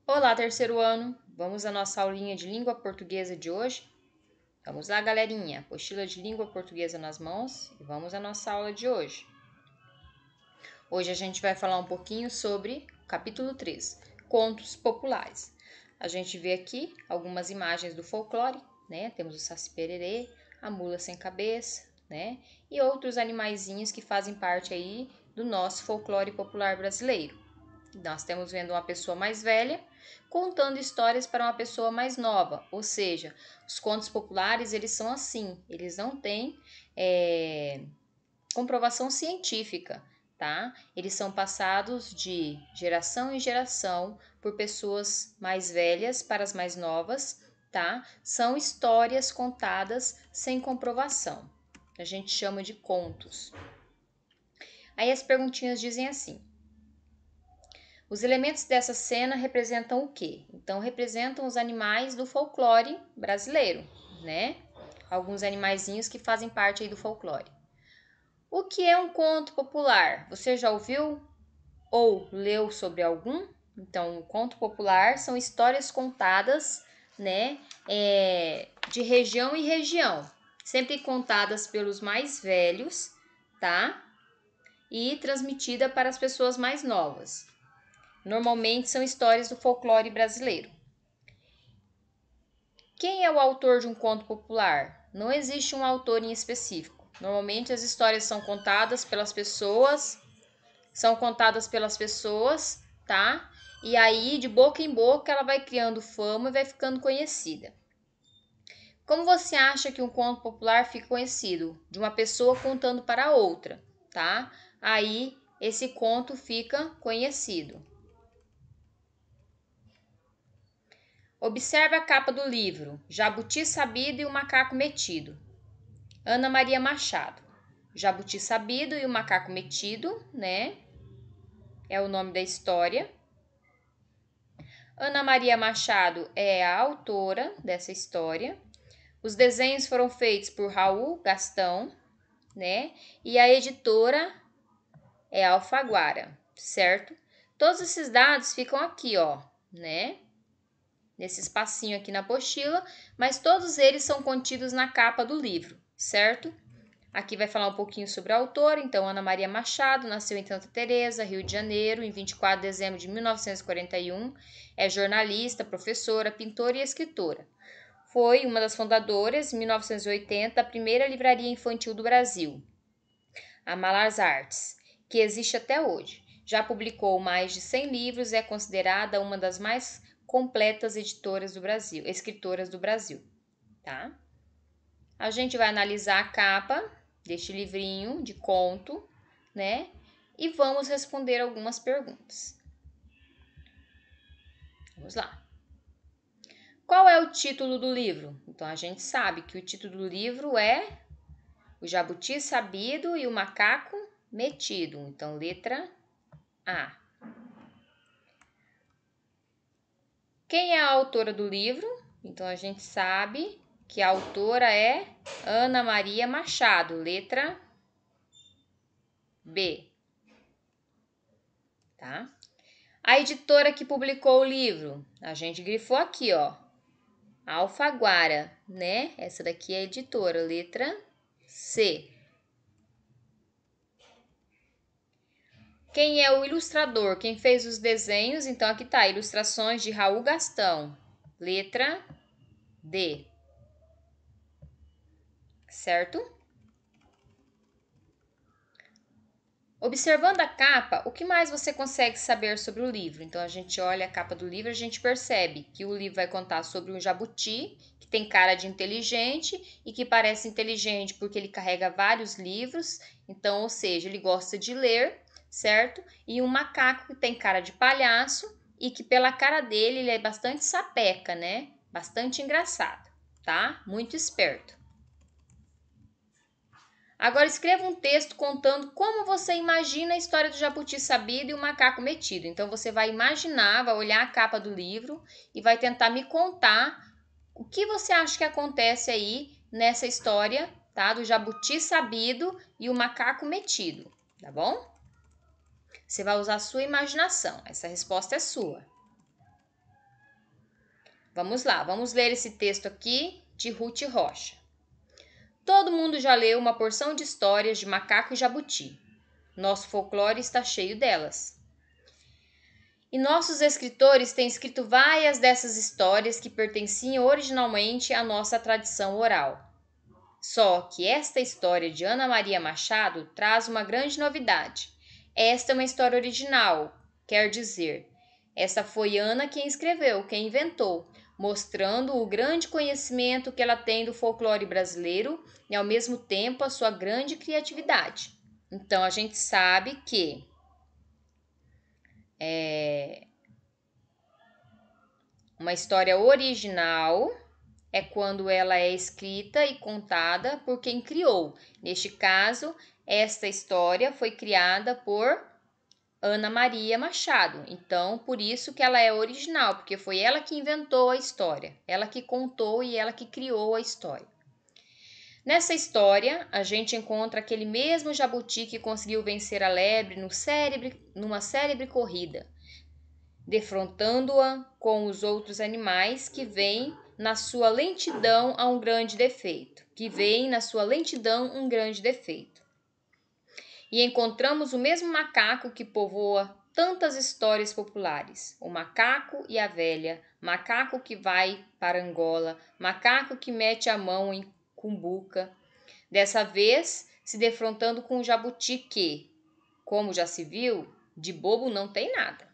Olá, terceiro ano! Vamos à nossa aulinha de língua portuguesa de hoje? Vamos lá, galerinha! Apostila de língua portuguesa nas mãos e vamos à nossa aula de hoje. Hoje a gente vai falar um pouquinho sobre o capítulo 3, Contos Populares. A gente vê aqui algumas imagens do folclore, né? Temos o Saci-Pererê, a mula sem cabeça, né? E outros animaizinhos que fazem parte aí do nosso folclore popular brasileiro. Nós estamos vendo uma pessoa mais velha contando histórias para uma pessoa mais nova, ou seja, os contos populares eles são assim, eles não têm comprovação científica, tá? Eles são passados de geração em geração por pessoas mais velhas para as mais novas, tá? São histórias contadas sem comprovação. A gente chama de contos. Aí as perguntinhas dizem assim: os elementos dessa cena representam o quê? Então, representam os animais do folclore brasileiro, né? Alguns animaizinhos que fazem parte aí do folclore. O que é um conto popular? Você já ouviu ou leu sobre algum? Então, um conto popular são histórias contadas, né, de região em região, sempre contadas pelos mais velhos, tá? E transmitida para as pessoas mais novas. Normalmente são histórias do folclore brasileiro. Quem é o autor de um conto popular? Não existe um autor em específico. Normalmente as histórias são contadas pelas pessoas, tá? E aí, de boca em boca, ela vai criando fama e vai ficando conhecida. Como você acha que um conto popular fica conhecido? De uma pessoa contando para outra, tá? Aí, esse conto fica conhecido. Observe a capa do livro, Jabuti Sabido e o Macaco Metido. Ana Maria Machado. Jabuti Sabido e o Macaco Metido, né? É o nome da história. Ana Maria Machado é a autora dessa história. Os desenhos foram feitos por Raul Gastão, né? E a editora é Alfaguara, certo? Todos esses dados ficam aqui, ó, né? Nesse espacinho aqui na apostila, mas todos eles são contidos na capa do livro, certo? Aqui vai falar um pouquinho sobre a autora. Então, Ana Maria Machado nasceu em Santa Teresa, Rio de Janeiro, em 24 de dezembro de 1941. É jornalista, professora, pintora e escritora. Foi uma das fundadoras, em 1980, da primeira livraria infantil do Brasil, a Malas Artes, que existe até hoje. Já publicou mais de 100 livros e é considerada uma das mais completas editoras do Brasil, escritoras do Brasil, tá? A gente vai analisar a capa deste livrinho de conto, né? E vamos responder algumas perguntas. Vamos lá. Qual é o título do livro? Então, a gente sabe que o título do livro é O Jabuti Sabido e o Macaco Metido. Então, letra A. Quem é a autora do livro? Então, a gente sabe que a autora é Ana Maria Machado, letra B. Tá? A editora que publicou o livro, a gente grifou aqui, ó, Alfaguara, né? Essa daqui é a editora, letra C. Quem é o ilustrador? Quem fez os desenhos? Então, aqui tá, ilustrações de Raul Gastão, letra D. Certo? Observando a capa, o que mais você consegue saber sobre o livro? Então, a gente olha a capa do livro e a gente percebe que o livro vai contar sobre um jabuti, que tem cara de inteligente e que parece inteligente porque ele carrega vários livros, então, ou seja, ele gosta de ler, certo? E um macaco que tem cara de palhaço e que pela cara dele ele é bastante sapeca, né? Bastante engraçado, tá? Muito esperto. Agora escreva um texto contando como você imagina a história do jabuti sabido e o macaco metido. Então você vai imaginar, vai olhar a capa do livro e vai tentar me contar o que você acha que acontece aí nessa história, tá? Do jabuti sabido e o macaco metido, tá bom? Você vai usar a sua imaginação. Essa resposta é sua. Vamos lá, vamos ler esse texto aqui de Ruth Rocha. Todo mundo já leu uma porção de histórias de macaco e jabuti. Nosso folclore está cheio delas. E nossos escritores têm escrito várias dessas histórias que pertenciam originalmente à nossa tradição oral. Só que esta história de Ana Maria Machado traz uma grande novidade. Esta é uma história original, quer dizer, essa foi Ana quem escreveu, quem inventou, mostrando o grande conhecimento que ela tem do folclore brasileiro e, ao mesmo tempo, a sua grande criatividade. Então, a gente sabe que uma história original é quando ela é escrita e contada por quem criou. Neste caso, esta história foi criada por Ana Maria Machado. Então, por isso que ela é original, porque foi ela que inventou a história, ela que contou e ela que criou a história. Nessa história, a gente encontra aquele mesmo jabuti que conseguiu vencer a lebre numa célebre corrida, defrontando-a com os outros animais que veem na sua lentidão um grande defeito. E encontramos o mesmo macaco que povoa tantas histórias populares. O macaco e a velha, macaco que vai para Angola, macaco que mete a mão em cumbuca. Dessa vez, se defrontando com o jabuti que, como já se viu, de bobo não tem nada.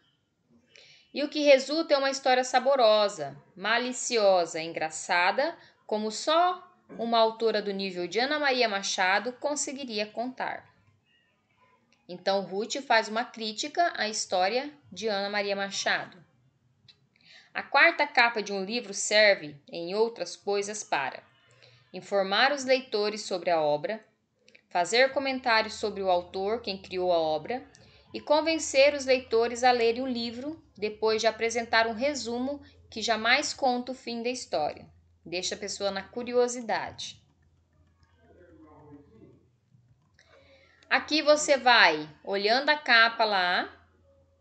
E o que resulta é uma história saborosa, maliciosa, engraçada, como só uma autora do nível de Ana Maria Machado conseguiria contar. Então, Ruth faz uma crítica à história de Ana Maria Machado. A quarta capa de um livro serve, em outras coisas, para informar os leitores sobre a obra, fazer comentários sobre o autor, quem criou a obra, e convencer os leitores a lerem o livro depois de apresentar um resumo que jamais conta o fim da história. Deixa a pessoa na curiosidade. Aqui você vai, olhando a capa lá,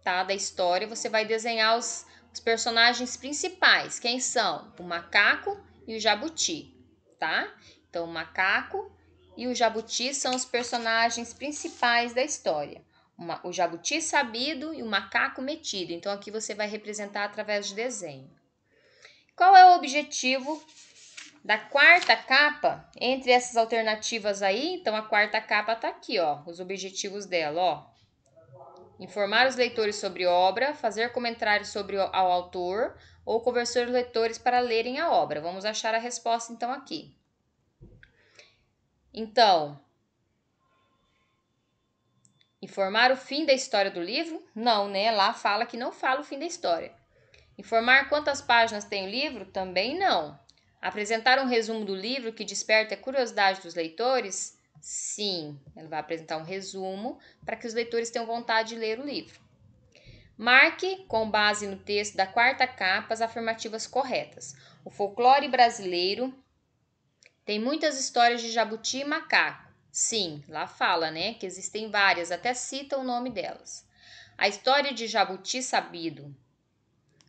tá, da história, você vai desenhar os personagens principais. Quem são? O macaco e o jabuti, tá? Então, o macaco e o jabuti são os personagens principais da história. O jabuti sabido e o macaco metido. Então, aqui você vai representar através de desenho. Qual é o objetivo da quarta capa? Entre essas alternativas aí, então a quarta capa tá aqui, ó, os objetivos dela, ó. Informar os leitores sobre a obra, fazer comentários sobre ao autor ou convencer os leitores para lerem a obra. Vamos achar a resposta então aqui. Então, informar o fim da história do livro? Não, né? Lá fala que não fala o fim da história. Informar quantas páginas tem o livro? Também não. Apresentar um resumo do livro que desperte a curiosidade dos leitores? Sim, ela vai apresentar um resumo para que os leitores tenham vontade de ler o livro. Marque, com base no texto da quarta capa, as afirmativas corretas. O folclore brasileiro tem muitas histórias de jabuti e macaco. Sim, lá fala, né, que existem várias, até cita o nome delas. A história de jabuti sabido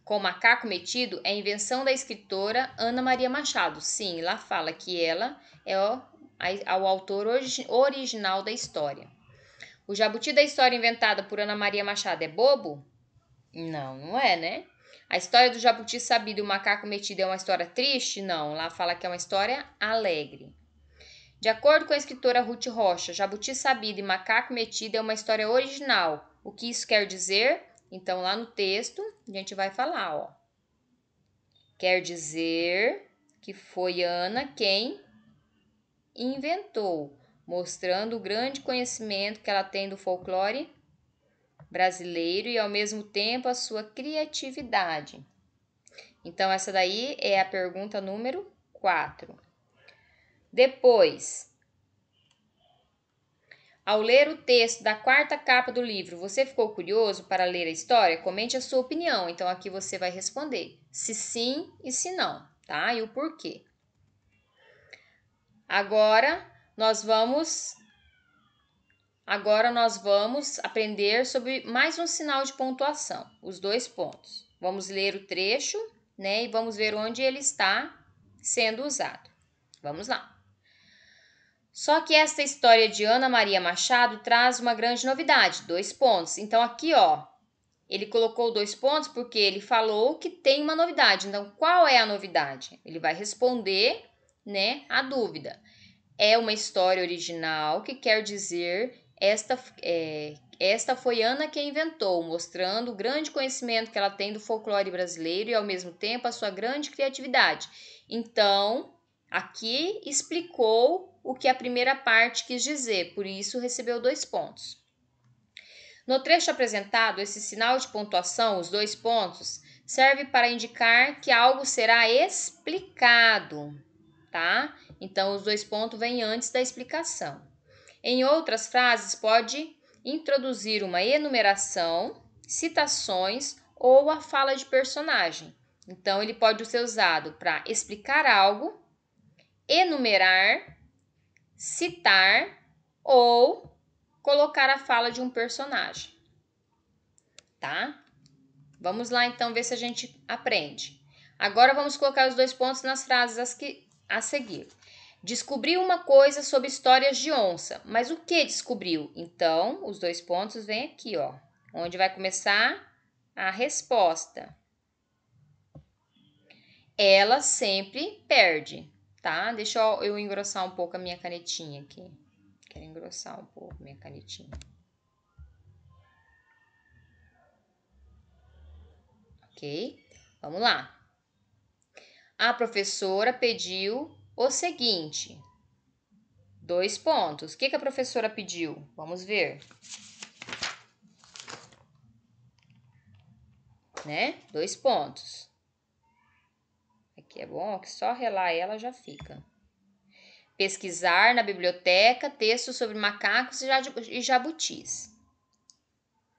com macaco metido é invenção da escritora Ana Maria Machado. Sim, lá fala que ela é o autor original da história. O jabuti da história inventada por Ana Maria Machado é bobo? Não, não é, né? A história do jabuti sabido e o macaco metido é uma história triste? Não, lá fala que é uma história alegre. De acordo com a escritora Ruth Rocha, jabuti sabido e macaco metido é uma história original. O que isso quer dizer? Então, lá no texto, a gente vai falar, ó. Quer dizer que foi Ana quem inventou, mostrando o grande conhecimento que ela tem do folclore brasileiro e, ao mesmo tempo, a sua criatividade. Então, essa daí é a pergunta número 4. Depois, ao ler o texto da quarta capa do livro, você ficou curioso para ler a história? Comente a sua opinião. Então, aqui você vai responder se sim e se não, tá? E o porquê. Agora, nós vamos aprender sobre mais um sinal de pontuação, os 2 pontos. Vamos ler o trecho, né? E vamos ver onde ele está sendo usado. Vamos lá. Só que esta história de Ana Maria Machado traz uma grande novidade, 2 pontos. Então aqui, ó, ele colocou 2 pontos porque ele falou que tem uma novidade. Então, qual é a novidade? Ele vai responder, né, a dúvida. É uma história original, que quer dizer esta foi Ana quem inventou, mostrando o grande conhecimento que ela tem do folclore brasileiro e, ao mesmo tempo, a sua grande criatividade. Então, aqui explicou o que a primeira parte quis dizer, por isso recebeu 2 pontos. No trecho apresentado, esse sinal de pontuação, os 2 pontos, serve para indicar que algo será explicado, tá? Então, os 2 pontos vêm antes da explicação. Em outras frases, pode introduzir uma enumeração, citações ou a fala de personagem. Então, ele pode ser usado para explicar algo, enumerar, citar ou colocar a fala de um personagem, tá? Vamos lá, então, ver se a gente aprende. Agora, vamos colocar os 2 pontos nas frases a seguir. Descobriu uma coisa sobre histórias de onça. Mas o que descobriu? Então, os 2 pontos vêm aqui, ó. Onde vai começar a resposta. Ela sempre perde, tá? Deixa eu engrossar um pouco a minha canetinha aqui. Quero engrossar um pouco a minha canetinha. Ok? Vamos lá. A professora pediu o seguinte. 2 pontos. O que a professora pediu? Vamos ver. Né? 2 pontos. Aqui é bom que só relar ela já fica. Pesquisar na biblioteca textos sobre macacos e jabutis.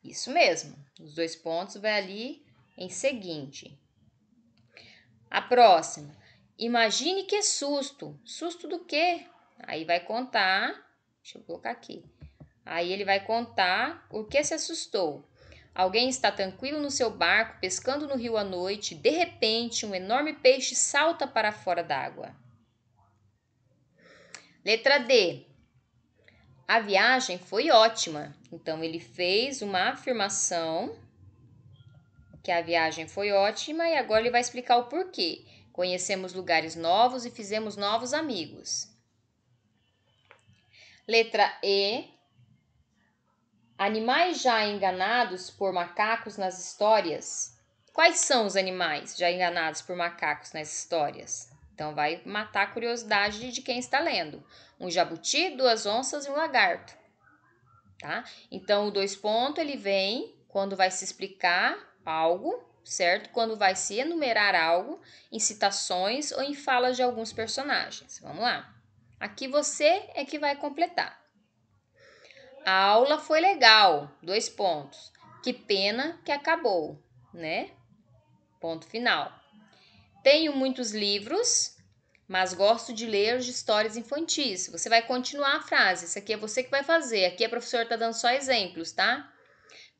Isso mesmo. Os 2 pontos vai ali em seguinte. A próxima. Imagine que susto. Susto do quê? Aí vai contar. Deixa eu colocar aqui. Aí ele vai contar o que se assustou. Alguém está tranquilo no seu barco, pescando no rio à noite. De repente, um enorme peixe salta para fora d'água. Letra D. A viagem foi ótima. Então, ele fez uma afirmação que a viagem foi ótima e agora ele vai explicar o porquê. Conhecemos lugares novos e fizemos novos amigos. Letra E. Animais já enganados por macacos nas histórias. Quais são os animais já enganados por macacos nas histórias? Então, vai matar a curiosidade de quem está lendo. Um jabuti, 2 onças e um lagarto. Tá? Então, o 2 pontos, ele vem quando vai se explicar algo, certo? Quando vai se enumerar algo, em citações ou em falas de alguns personagens. Vamos lá. Aqui você é que vai completar. A aula foi legal, 2 pontos. Que pena que acabou, né? Ponto final. Tenho muitos livros, mas gosto de ler de histórias infantis. Você vai continuar a frase, isso aqui é você que vai fazer. Aqui a professora está dando só exemplos, tá?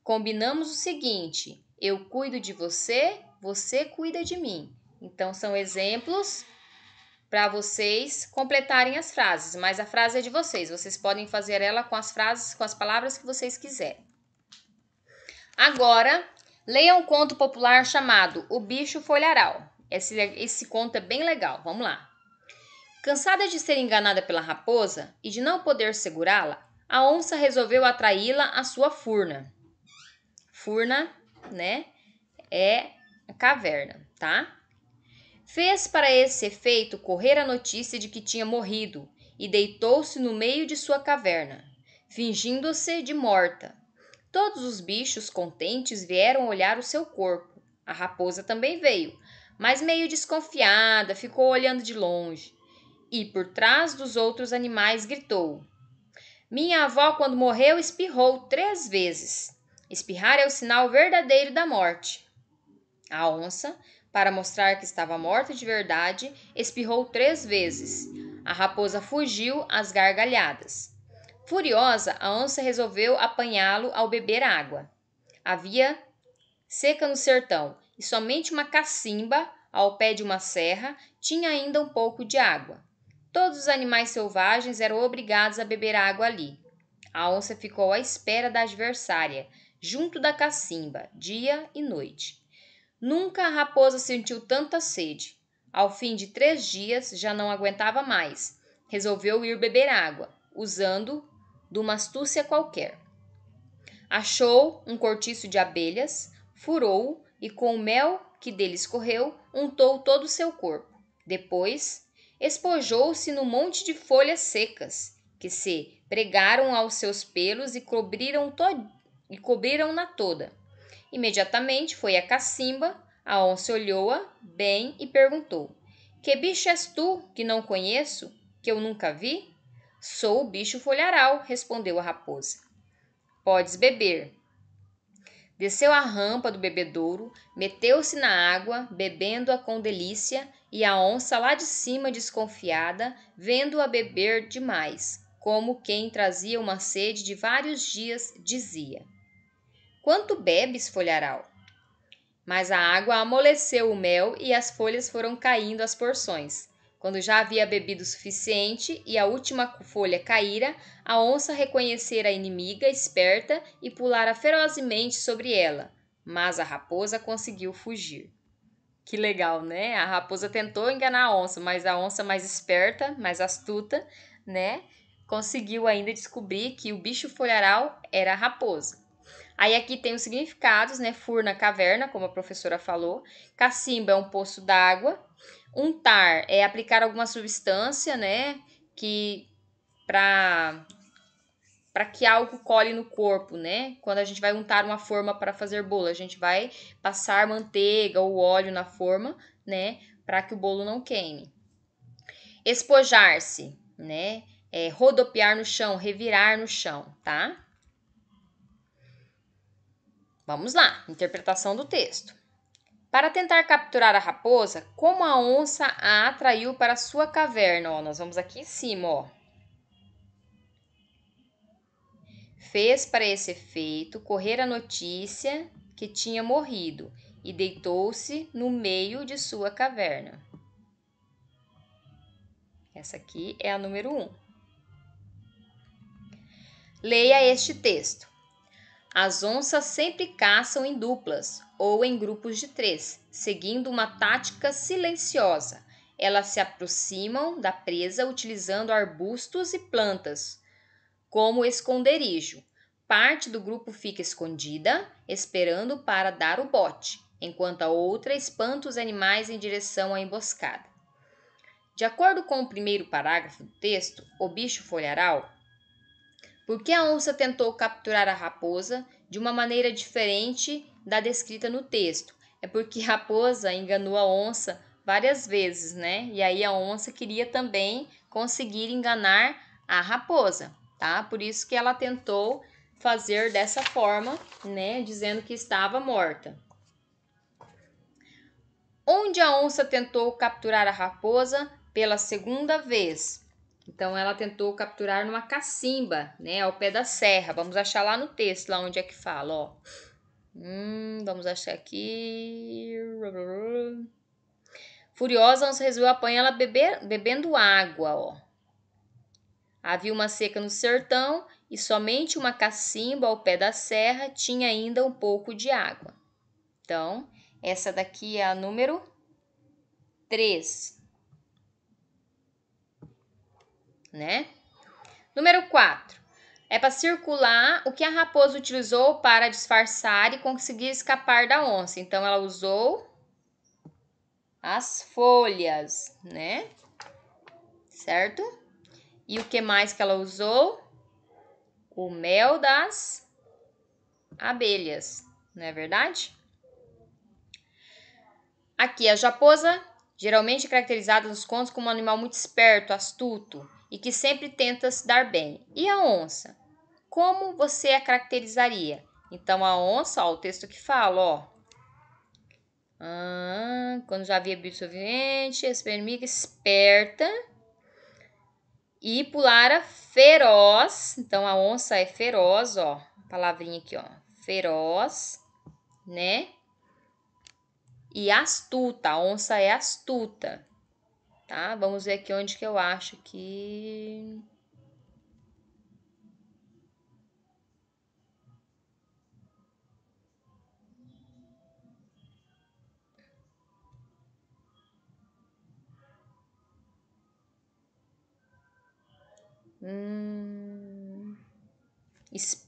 Combinamos o seguinte, eu cuido de você, você cuida de mim. Então, são exemplos para vocês completarem as frases, mas a frase é de vocês. Vocês podem fazer ela com as frases, com as palavras que vocês quiserem. Agora, leia um conto popular chamado O Bicho Folharal. Esse conto é bem legal. Vamos lá. Cansada de ser enganada pela raposa e de não poder segurá-la, a onça resolveu atraí-la à sua furna. Furna, né? É a caverna, tá? Fez para esse efeito correr a notícia de que tinha morrido e deitou-se no meio de sua caverna, fingindo-se de morta. Todos os bichos contentes vieram olhar o seu corpo. A raposa também veio, mas meio desconfiada, ficou olhando de longe. E por trás dos outros animais gritou: Minha avó, quando morreu, espirrou 3 vezes. Espirrar é o sinal verdadeiro da morte. A onça, para mostrar que estava morta de verdade, espirrou 3 vezes. A raposa fugiu às gargalhadas. Furiosa, a onça resolveu apanhá-lo ao beber água. Havia seca no sertão e somente uma cacimba, ao pé de uma serra, tinha ainda um pouco de água. Todos os animais selvagens eram obrigados a beber água ali. A onça ficou à espera da adversária, junto da cacimba, dia e noite. Nunca a raposa sentiu tanta sede. Ao fim de 3 dias, já não aguentava mais. Resolveu ir beber água, usando de uma astúcia qualquer. Achou um cortiço de abelhas, furou-o e com o mel que dele escorreu, untou todo o seu corpo. Depois, espojou-se no monte de folhas secas, que se pregaram aos seus pelos e cobriram-na toda. Imediatamente foi a cacimba, a onça olhou-a bem e perguntou: Que bicho és tu, que não conheço, que eu nunca vi? Sou o bicho folharal, respondeu a raposa. Podes beber. Desceu a rampa do bebedouro, meteu-se na água, bebendo-a com delícia, e a onça lá de cima, desconfiada, vendo-a beber demais, como quem trazia uma sede de vários dias, dizia: Quanto bebes, folharal? Mas a água amoleceu o mel e as folhas foram caindo às porções. Quando já havia bebido o suficiente e a última folha caíra, a onça reconhecera a inimiga esperta e pulara ferozmente sobre ela, mas a raposa conseguiu fugir. Que legal, né? A raposa tentou enganar a onça, mas a onça mais esperta, mais astuta, né, conseguiu ainda descobrir que o bicho folharal era a raposa. Aí aqui tem os significados, né? Furna, caverna, como a professora falou. Cacimba é um poço d'água. Untar é aplicar alguma substância, né? Que para que algo cole no corpo, né? Quando a gente vai untar uma forma para fazer bolo, a gente vai passar manteiga ou óleo na forma, né? Para que o bolo não queime. Espojar-se, né? É rodopiar no chão, revirar no chão, tá? Vamos lá, interpretação do texto. Para tentar capturar a raposa, como a onça a atraiu para sua caverna? Ó, nós vamos aqui em cima, ó. Fez para esse efeito correr a notícia que tinha morrido e deitou-se no meio de sua caverna. Essa aqui é a número 1. Leia este texto. As onças sempre caçam em duplas ou em grupos de 3, seguindo uma tática silenciosa. Elas se aproximam da presa utilizando arbustos e plantas como esconderijo. Parte do grupo fica escondida, esperando para dar o bote, enquanto a outra espanta os animais em direção à emboscada. De acordo com o primeiro parágrafo do texto, o bicho folharal, por que a onça tentou capturar a raposa de uma maneira diferente da descrita no texto? É porque a raposa enganou a onça várias vezes, né? E aí a onça queria também conseguir enganar a raposa, tá? Por isso que ela tentou fazer dessa forma, né? Dizendo que estava morta. Onde a onça tentou capturar a raposa pela segunda vez? Então, ela tentou capturar numa cacimba, né, ao pé da serra. Vamos achar lá no texto, lá onde é que fala, ó. Vamos achar aqui. Furiosa, a onça resolveu apanhar ela bebendo água, ó. Havia uma seca no sertão e somente uma cacimba ao pé da serra tinha ainda um pouco de água. Então, essa daqui é a número 3. Né? Número 4. É para circular o que a raposa utilizou para disfarçar e conseguir escapar da onça. Então, ela usou as folhas, né? Certo? E o que mais que ela usou? O mel das abelhas, não é verdade? Aqui, a raposa, geralmente caracterizada nos contos como um animal muito esperto, astuto e que sempre tenta se dar bem. E a onça? Como você a caracterizaria? Então, a onça, ó, o texto que fala, ó. Quando já havia bicho suficiente, espermiga esperta e pulara feroz. Então, a onça é feroz, ó. Palavrinha aqui, ó. Feroz, né? e astuta. A onça é astuta, tá? Vamos ver aqui onde que eu acho que... es-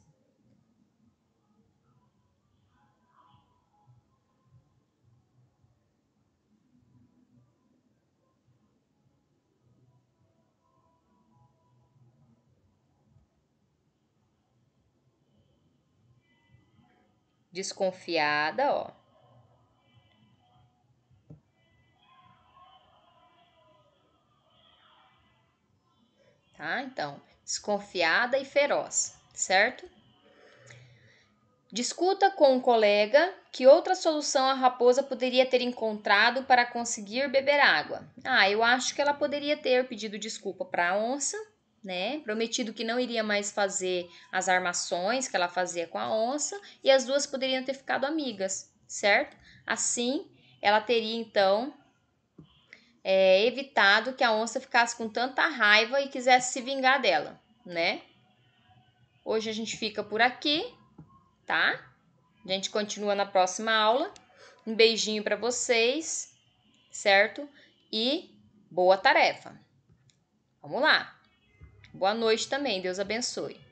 Desconfiada, ó. Tá? Então, desconfiada e feroz, certo? Discuta com um colega que outra solução a raposa poderia ter encontrado para conseguir beber água. Ah, eu acho que ela poderia ter pedido desculpa para a onça, né? Prometido que não iria mais fazer as armações que ela fazia com a onça e as duas poderiam ter ficado amigas, certo? Assim, ela teria então evitado que a onça ficasse com tanta raiva e quisesse se vingar dela, né? Hoje a gente fica por aqui, tá? A gente continua na próxima aula. Um beijinho para vocês, certo? E boa tarefa. Vamos lá. Boa noite também. Deus abençoe.